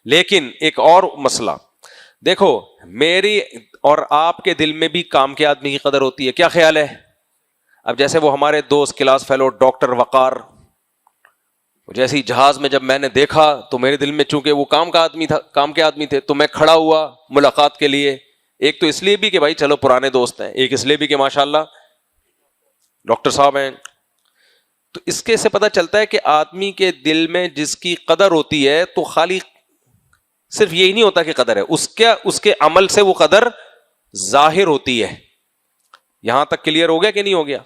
لیکن ایک اور مسئلہ دیکھو، میری اور آپ کے دل میں بھی کام کے آدمی کی قدر ہوتی ہے. کیا خیال ہے؟ اب جیسے وہ ہمارے دوست کلاس فیلو ڈاکٹر وقار، جیسی جہاز میں جب میں نے دیکھا تو میرے دل میں چونکہ وہ کام کے آدمی تھے تو میں کھڑا ہوا ملاقات کے لیے. ایک تو اس لیے بھی کہ بھائی چلو پرانے دوست ہیں، ایک اس لیے بھی کہ ماشاءاللہ ڈاکٹر صاحب ہیں. تو اس کے سے پتہ چلتا ہے کہ آدمی کے دل میں جس کی قدر ہوتی ہے تو خالی صرف یہی نہیں ہوتا کہ قدر ہے، اس کے عمل سے وہ قدر ظاہر ہوتی ہے. یہاں تک کلیئر ہو گیا کہ نہیں ہو گیا؟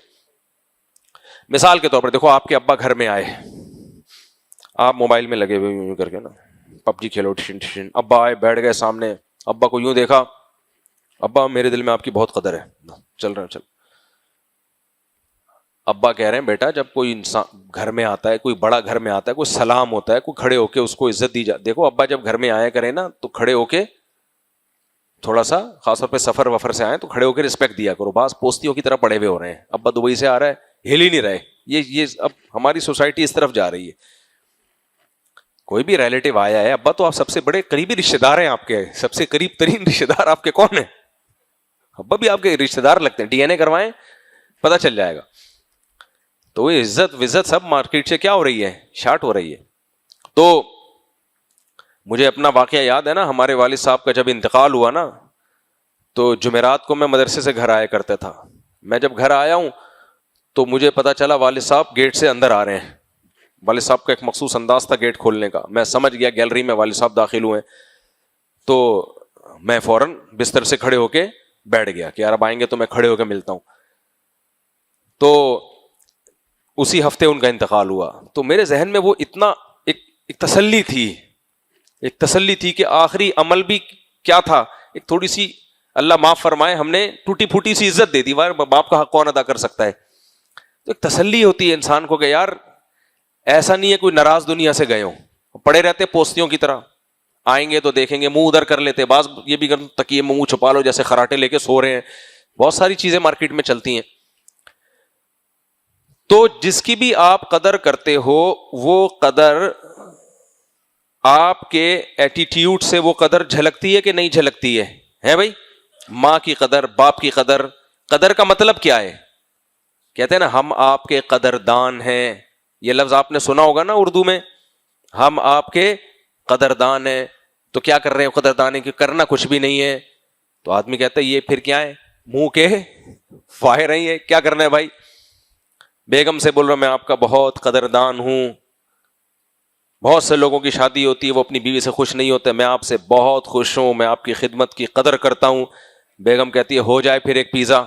مثال کے طور پر دیکھو، آپ کے ابا گھر میں آئے، آپ موبائل میں لگے ہوئے یوں کر کے نا پب جی کھیلو، ابا آئے بیٹھ گئے سامنے، ابا کو یوں دیکھا، ابا میرے دل میں آپ کی بہت قدر ہے، چل رہا چل. ابا کہہ رہے ہیں بیٹا جب کوئی انسان گھر میں آتا ہے، کوئی بڑا گھر میں آتا ہے، کوئی سلام ہوتا ہے، کوئی کھڑے ہو کے اس کو عزت دی جاتی. دیکھو ابا جب گھر میں آیا کریں نا تو کھڑے ہو کے تھوڑا سا، خاص طور پہ سفر وفر سے آئے تو کھڑے ہو کے رسپیکٹ دیا کرو. بعض پوستیوں کی طرح پڑے ہوئے ہو رہے ہیں، ابا دبئی سے آ رہا ہے ہل ہی نہیں رہے. یہ اب ہماری سوسائٹی اس طرف جا رہی ہے. کوئی بھی ریلیٹو آیا ہے، ابا تو آپ سب سے بڑے قریبی رشتے دار ہیں، آپ کے سب سے قریب ترین رشتے دار آپ کے کون ہیں؟ ابا بھی آپ کے رشتے دار لگتے ہیں. ڈی این اے کروائیں پتہ چل جائے گا. تو یہ عزت وزت سب مارکیٹ سے کیا ہو رہی ہے؟ شارٹ ہو رہی ہے. تو مجھے اپنا واقعہ یاد ہے نا، ہمارے والد صاحب کا جب انتقال ہوا نا تو جمعرات کو میں مدرسے سے گھر آیا کرتا تھا. میں جب گھر آیا ہوں تو مجھے پتا چلا والد صاحب گیٹ سے اندر آ رہے ہیں. والد صاحب کا ایک مخصوص انداز تھا گیٹ کھولنے کا. میں سمجھ گیا گیلری میں والد صاحب داخل ہوئے، تو میں فوراً بستر سے کھڑے ہو کے بیٹھ گیا کہ یار اب آئیں گے تو میں کھڑے ہو کے ملتا ہوں. تو اسی ہفتے ان کا انتقال ہوا. تو میرے ذہن میں وہ اتنا ایک تسلی تھی کہ آخری عمل بھی کیا تھا، ایک تھوڑی سی اللہ معاف فرمائے ہم نے ٹوٹی پھوٹی سی عزت دے دی. باپ کا حق کون ادا کر سکتا ہے؟ تو ایک تسلی ہوتی ہے انسان کو کہ یار ایسا نہیں ہے کوئی ناراض دنیا سے گئے ہوں، پڑے رہتے پوستیوں کی طرح. آئیں گے تو دیکھیں گے، منہ ادھر کر لیتے، بعض یہ بھی تکیے میں منہ چھپا لو جیسے خراٹے لے کے سو رہے ہیں. بہت ساری چیزیں مارکیٹ میں چلتی ہیں. تو جس کی بھی آپ قدر کرتے ہو وہ قدر آپ کے ایٹیٹیوڈ سے وہ قدر جھلکتی ہے کہ نہیں جھلکتی ہے بھائی؟ ماں کی قدر، باپ کی قدر. قدر کا مطلب کیا ہے؟ کہتے ہیں نا ہم آپ کے قدردان ہیں. یہ لفظ آپ نے سنا ہوگا نا اردو میں، ہم آپ کے قدردان ہیں. تو کیا کر رہے ہیں قدردان کی؟ کرنا کچھ بھی نہیں ہے. تو آدمی کہتا ہے یہ پھر کیا ہے؟ منہ کے فاہر ہیں. کیا کرنا ہے بھائی؟ بیگم سے بول رہا میں آپ کا بہت قدردان ہوں. بہت سے لوگوں کی شادی ہوتی ہے وہ اپنی بیوی سے خوش نہیں ہوتے، میں آپ سے بہت خوش ہوں، میں آپ کی خدمت کی قدر کرتا ہوں. بیگم کہتی ہے ہو جائے پھر ایک پیزا،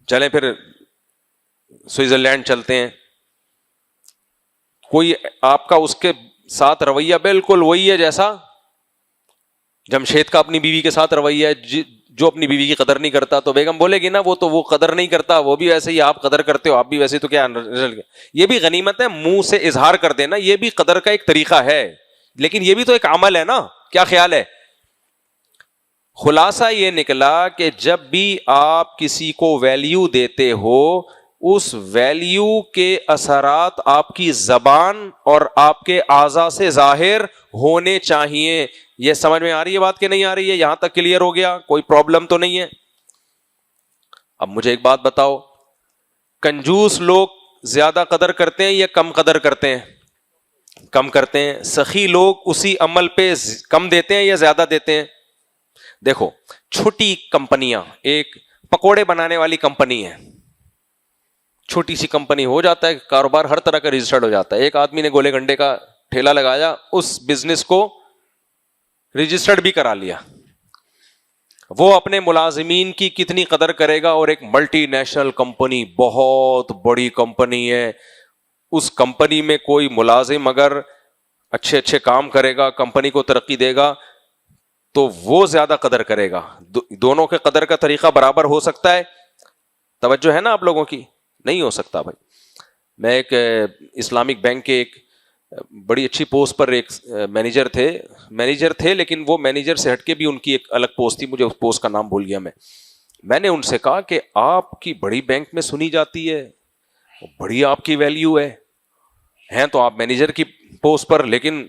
چلیں پھر سوئٹزرلینڈ چلتے ہیں. کوئی آپ کا اس کے ساتھ رویہ بالکل وہی ہے جیسا جمشید کا اپنی بیوی کے ساتھ رویہ ہے. جو اپنی بیوی کی قدر نہیں کرتا تو بیگم بولے گی نا وہ تو وہ قدر نہیں کرتا، وہ بھی ویسے ہی آپ قدر کرتے ہو، آپ بھی ویسے. تو کیا یہ بھی غنیمت ہے منہ سے اظہار کر دینا، یہ بھی قدر کا ایک طریقہ ہے، لیکن یہ بھی تو ایک عمل ہے نا. کیا خیال ہے؟ خلاصہ یہ نکلا کہ جب بھی آپ کسی کو ویلیو دیتے ہو اس ویلیو کے اثرات آپ کی زبان اور آپ کے اعضاء سے ظاہر ہونے چاہیے. یہ سمجھ میں آ رہی ہے بات کہ نہیں آ رہی ہے؟ یہاں تک کلیئر ہو گیا؟ کوئی پرابلم تو نہیں ہے؟ اب مجھے ایک بات بتاؤ، کنجوس لوگ زیادہ قدر کرتے ہیں یا کم قدر کرتے ہیں؟ کم کرتے ہیں. سخی لوگ اسی عمل پہ کم دیتے ہیں یا زیادہ دیتے ہیں؟ دیکھو چھوٹی کمپنیاں، ایک پکوڑے بنانے والی کمپنی ہے، چھوٹی سی کمپنی، ہو جاتا ہے کاروبار ہر طرح کا رجسٹرڈ ہو جاتا ہے. ایک آدمی نے گولے گنڈے کا ٹھیلا لگایا، اس بزنس کو رجسٹرڈ بھی کرا لیا. وہ اپنے ملازمین کی کتنی قدر کرے گا؟ اور ایک ملٹی نیشنل کمپنی، بہت بڑی کمپنی ہے، اس کمپنی میں کوئی ملازم اگر اچھے کام کرے گا، کمپنی کو ترقی دے گا تو وہ زیادہ قدر کرے گا. دونوں کے قدر کا طریقہ برابر ہو سکتا ہے؟ توجہ ہے نا آپ لوگوں کی؟ نہیں ہو سکتا بھائی. میں ایک اسلامک بینک کے ایک بڑی اچھی پوسٹ پر ایک مینیجر تھے لیکن وہ مینیجر سے ہٹ کے بھی ان کی ایک الگ پوسٹ تھی، مجھے اس پوسٹ کا نام بھول گیا. میں نے ان سے کہا کہ آپ کی بڑی بینک میں سنی جاتی ہے، بڑی آپ کی ویلیو ہے تو آپ مینیجر کی پوسٹ پر, لیکن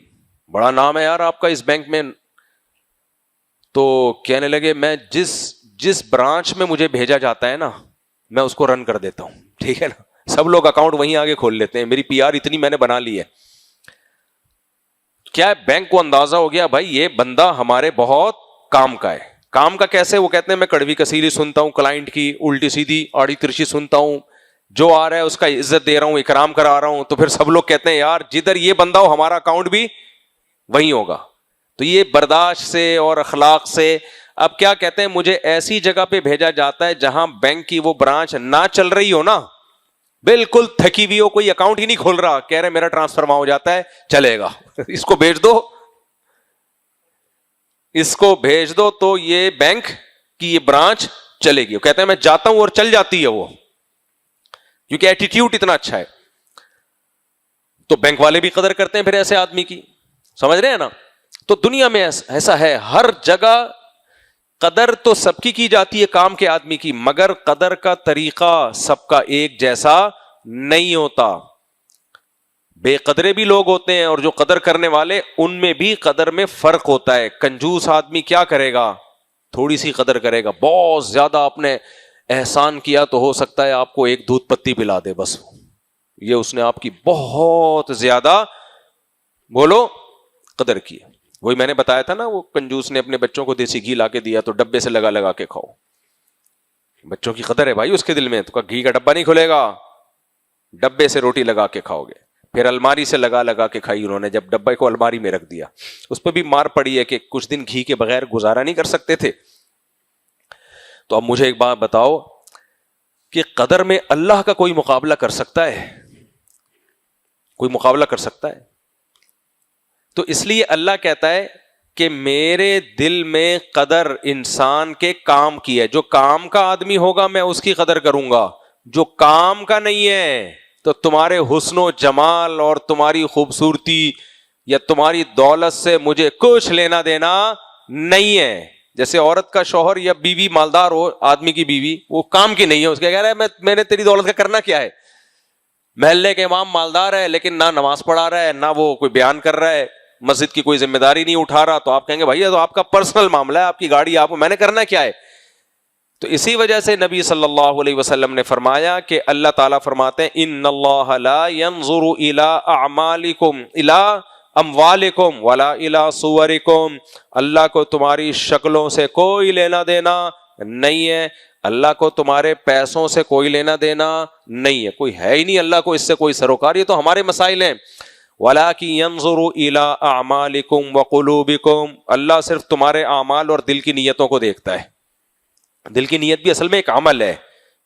بڑا نام ہے یار آپ کا اس بینک میں. تو کہنے لگے میں جس برانچ میں مجھے بھیجا جاتا ہے نا میں اس کو رن کر دیتا ہوں, ٹھیک ہے نا, سب لوگ اکاؤنٹ وہیں آگے کھول لیتے ہیں, میری پی آر اتنی میں نے بنا لی ہے. کیا بینک کو اندازہ ہو گیا بھائی یہ بندہ ہمارے بہت کام کا ہے. کام کا کیسے؟ وہ کہتے ہیں میں کڑوی کثیری سنتا ہوں, کلائنٹ کی الٹی سیدھی آڑی ترچی سنتا ہوں, جو آ رہا ہے اس کا عزت دے رہا ہوں, اکرام کرا رہا ہوں. تو پھر سب لوگ کہتے ہیں یار جدھر یہ بندہ ہو ہمارا اکاؤنٹ بھی وہیں ہوگا. تو یہ برداشت سے اور اخلاق سے. اب کیا کہتے ہیں, مجھے ایسی جگہ پہ بھیجا جاتا ہے جہاں بینک کی وہ برانچ نہ چل رہی ہو نا, بالکل تھکی ہوئی ہو, کوئی اکاؤنٹ ہی نہیں کھول رہا, کہہ رہے میرا ٹرانسفر وہاں ہو جاتا ہے, چلے گا اس کو بھیج دو, اس کو بھیج دو تو یہ بینک کی یہ برانچ چلے گی. وہ کہتے ہیں میں جاتا ہوں اور چل جاتی ہے وہ, کیونکہ ایٹیٹیوڈ اتنا اچھا ہے. تو بینک والے بھی قدر کرتے ہیں پھر ایسے آدمی کی, سمجھ رہے ہیں نا. تو دنیا میں ایسا ہے, ہر جگہ قدر تو سب کی جاتی ہے کام کے آدمی کی, مگر قدر کا طریقہ سب کا ایک جیسا نہیں ہوتا. بے قدرے بھی لوگ ہوتے ہیں اور جو قدر کرنے والے ان میں بھی قدر میں فرق ہوتا ہے. کنجوس آدمی کیا کرے گا, تھوڑی سی قدر کرے گا. بہت زیادہ آپ نے احسان کیا تو ہو سکتا ہے آپ کو ایک دودھ پتی پلا دے, بس یہ اس نے آپ کی بہت زیادہ بولو قدر کی. وہی میں نے بتایا تھا نا, وہ کنجوس نے اپنے بچوں کو دیسی گھی لا کے دیا تو ڈبے سے لگا لگا کے کھاؤ. بچوں کی قدر ہے بھائی اس کے دل میں, تو گھی کا ڈبہ نہیں کھلے گا, ڈبے سے روٹی لگا کے کھاؤ گے. پھر الماری سے لگا لگا کے کھائی انہوں نے, جب ڈبے کو الماری میں رکھ دیا. اس پہ بھی مار پڑی ہے کہ کچھ دن گھی کے بغیر گزارا نہیں کر سکتے تھے. تو اب مجھے ایک بات بتاؤ کہ قدر میں اللہ کا کوئی مقابلہ کر سکتا ہے؟ کوئی مقابلہ کر سکتا ہے؟ تو اس لیے اللہ کہتا ہے کہ میرے دل میں قدر انسان کے کام کی ہے. جو کام کا آدمی ہوگا میں اس کی قدر کروں گا, جو کام کا نہیں ہے تو تمہارے حسن و جمال اور تمہاری خوبصورتی یا تمہاری دولت سے مجھے کچھ لینا دینا نہیں ہے. جیسے عورت کا شوہر یا بیوی مالدار ہو, آدمی کی بیوی وہ کام کی نہیں ہے, اس کے کہہ رہا ہے میں نے تیری دولت کا کرنا کیا ہے. محلے کے امام مالدار ہے لیکن نہ نماز پڑھا رہا ہے, نہ وہ کوئی بیان کر رہا ہے, مسجد کی کوئی ذمہ داری نہیں اٹھا رہا, تو آپ کہیں گے بھائی تو آپ کا پرسنل معاملہ ہے, آپ کی گاڑی آپ, میں نے کرنا کیا ہے. تو اسی وجہ سے نبی صلی اللہ علیہ وسلم نے فرمایا کہ اللہ تعالیٰ فرماتے ہیں ان اللہ لا ينظر الى اعمالکم الى اموالکم ولا الى صورکم. اللہ کو تمہاری شکلوں سے کوئی لینا دینا نہیں ہے, اللہ کو تمہارے پیسوں سے کوئی لینا دینا نہیں ہے, کوئی ہے ہی نہیں اللہ کو اس سے کوئی سروکار. یہ تو ہمارے مسائل ہیں. وَلَٰكِن يَنظُرُ إِلَىٰ أَعْمَالِكُمْ وَقُلُوبِكُمْ. اللہ صرف تمہارے اعمال اور دل کی نیتوں کو دیکھتا ہے. دل کی نیت بھی اصل میں ایک عمل ہے,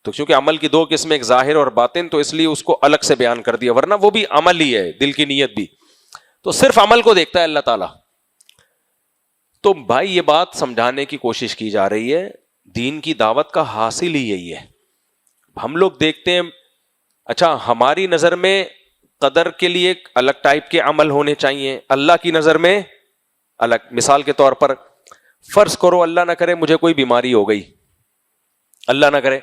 تو چونکہ عمل کی دو قسمیں, ایک ظاہر اور باطن, تو اس لیے اس کو الگ سے بیان کر دیا, ورنہ وہ بھی عمل ہی ہے, دل کی نیت بھی. تو صرف عمل کو دیکھتا ہے اللہ تعالیٰ. تو بھائی یہ بات سمجھانے کی کوشش کی جا رہی ہے, دین کی دعوت کا حاصل ہی یہی ہے. ہم لوگ دیکھتے ہیں اچھا ہماری نظر میں قدر کے لیے ایک الگ ٹائپ کے عمل ہونے چاہیے, اللہ کی نظر میں الگ. مثال کے طور پر فرض کرو اللہ نہ کرے مجھے کوئی بیماری ہو گئی, اللہ نہ کرے,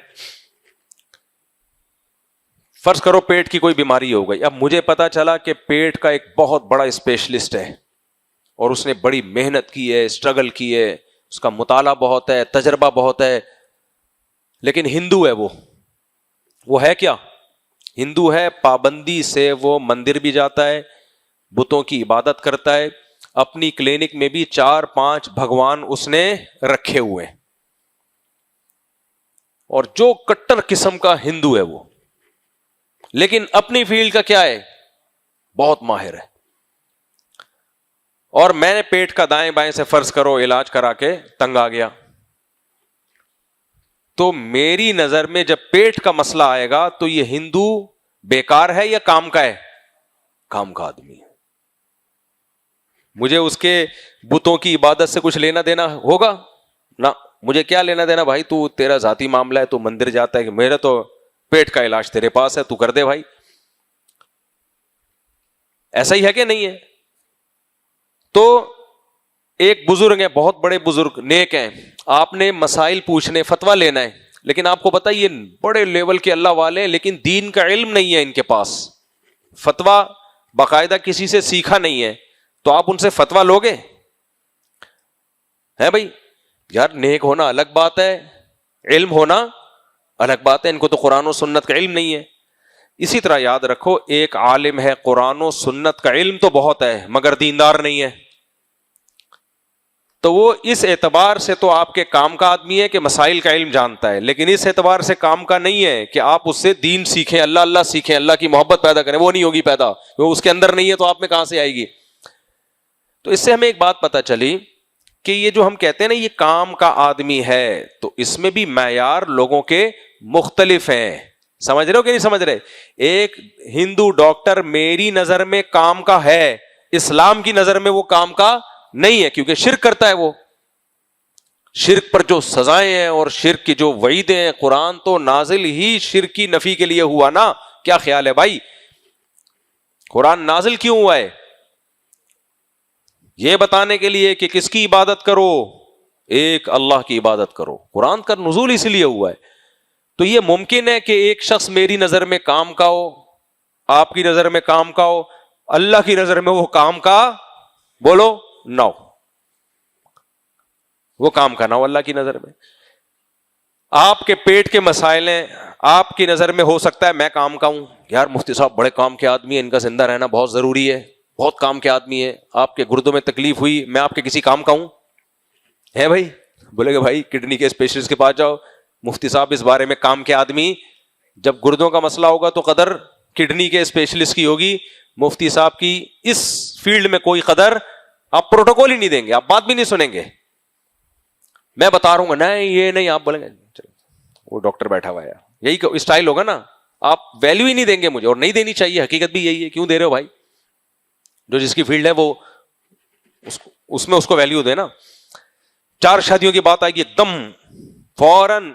فرض کرو پیٹ کی کوئی بیماری ہو گئی. اب مجھے پتا چلا کہ پیٹ کا ایک بہت بڑا اسپیشلسٹ ہے اور اس نے بڑی محنت کی ہے, اسٹرگل کی ہے, اس کا مطالعہ بہت ہے, تجربہ بہت ہے, لیکن ہندو ہے. وہ ہے کیا؟ ہندو ہے. پابندی سے وہ مندر بھی جاتا ہے, بتوں کی عبادت کرتا ہے, اپنی کلینک میں بھی 4-5 بھگوان اس نے رکھے ہوئے, اور جو کٹر قسم کا ہندو ہے وہ, لیکن اپنی فیلڈ کا کیا ہے, بہت ماہر ہے. اور میں نے پیٹ کا دائیں بائیں سے فرض کرو علاج کرا کے تنگ آ گیا, تو میری نظر میں جب پیٹ کا مسئلہ آئے گا تو یہ ہندو بیکار ہے یا کام کا ہے؟ کام کا آدمی ہے. مجھے اس کے بتوں کی عبادت سے کچھ لینا دینا ہوگا نہ, مجھے کیا لینا دینا بھائی, تو تیرا ذاتی معاملہ ہے, تو مندر جاتا ہے, کہ میرا تو پیٹ کا علاج تیرے پاس ہے, تو کر دے بھائی. ایسا ہی ہے کہ نہیں ہے؟ تو ایک بزرگ ہیں, بہت بڑے بزرگ, نیک ہیں, آپ نے مسائل پوچھنے, فتویٰ لینا ہے, لیکن آپ کو پتہ یہ بڑے لیول کے اللہ والے ہیں, لیکن دین کا علم نہیں ہے ان کے پاس. فتویٰ باقاعدہ کسی سے سیکھا نہیں ہے, تو آپ ان سے فتویٰ لوگے؟ ہے بھائی, یار نیک ہونا الگ بات ہے, علم ہونا الگ بات ہے, ان کو تو قرآن و سنت کا علم نہیں ہے. اسی طرح یاد رکھو, ایک عالم ہے, قرآن و سنت کا علم تو بہت ہے مگر دیندار نہیں ہے, تو وہ اس اعتبار سے تو آپ کے کام کا آدمی ہے کہ مسائل کا علم جانتا ہے, لیکن اس اعتبار سے کام کا نہیں ہے کہ آپ اس سے دین سیکھیں, اللہ اللہ سیکھیں, اللہ کی محبت پیدا کریں. وہ نہیں ہوگی پیدا, وہ اس کے اندر نہیں ہے, تو آپ میں کہاں سے آئے گی؟ تو اس سے ہمیں ایک بات پتہ چلی کہ یہ جو ہم کہتے ہیں نا یہ کام کا آدمی ہے, تو اس میں بھی معیار لوگوں کے مختلف ہیں. سمجھ رہے ہو کہ نہیں سمجھ رہے؟ ایک ہندو ڈاکٹر میری نظر میں کام کا ہے, اسلام کی نظر میں وہ کام کا نہیں ہے, کیونکہ شرک کرتا ہے. وہ شرک پر جو سزائیں ہیں اور شرک کی جو وعیدیں ہیں, قرآن تو نازل ہی شرک کی نفی کے لیے ہوا نا. کیا خیال ہے بھائی؟ قرآن نازل کیوں ہوا ہے؟ یہ بتانے کے لیے کہ کس کی عبادت کرو, ایک اللہ کی عبادت کرو. قرآن کا نزول اس لیے ہوا ہے. تو یہ ممکن ہے کہ ایک شخص میری نظر میں کام کا ہو, آپ کی نظر میں کام کا ہو, اللہ کی نظر میں وہ کام کا بولو نہ ہو, وہ کام کا نہ ہو اللہ کی نظر میں. آپ کے پیٹ کے مسائل ہیں, آپ کی نظر میں ہو سکتا ہے میں کام کا ہوں, یار مفتی صاحب بڑے کام کے آدمی ہیں, ان کا زندہ رہنا بہت ضروری ہے, بہت کام کے آدمی ہے. آپ کے گردوں میں تکلیف ہوئی, میں آپ کے کسی کام کا ہوں؟ ہے بھائی؟ بولے کہ بھائی کڈنی کے اسپیشلسٹ کے پاس جاؤ, مفتی صاحب اس بارے میں کام کے آدمی. جب گردوں کا مسئلہ ہوگا تو قدر کڈنی کے اسپیشلسٹ کی ہوگی, مفتی صاحب کی اس فیلڈ میں کوئی قدر, آپ پروٹوکول ہی نہیں دیں گے, آپ بات بھی نہیں سنیں گے. میں بتا رہا ہوں گا نہیں یہ نہیں, آپ بولیں گے وہ ڈاکٹر بیٹھا ہوا ہے, یہی اسٹائل ہوگا نا, آپ ویلیو ہی نہیں دیں گے مجھے, اور نہیں دینی چاہیے, حقیقت بھی یہی ہے. کیوں دے رہے ہو بھائی؟ جو جس کی فیلڈ ہے وہ اس میں اس کو ویلیو دے نا. 4 شادیوں کی بات آئے گی, ایک دم فوراً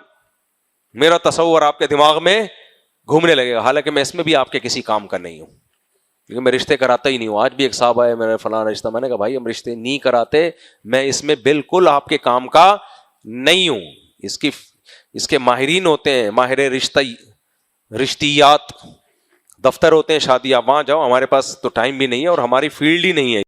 میرا تصور آپ کے دماغ میں گھومنے لگے گا, حالانکہ میں اس میں بھی آپ کے کسی کام کا نہیں ہوں, کیونکہ میں رشتے کراتا ہی نہیں ہوں. آج بھی ایک صاحب آئے, میں نے فلاں رشتہ, میں نے کہا بھائی ہم رشتے نہیں کراتے, میں اس میں بالکل آپ کے کام کا نہیں ہوں. اس کے ماہرین ہوتے ہیں, ماہر رشتیات, دفتر ہوتے ہیں شادی, آپ وہاں جاؤ, ہمارے پاس تو ٹائم بھی نہیں ہے اور ہماری فیلڈ ہی نہیں ہے.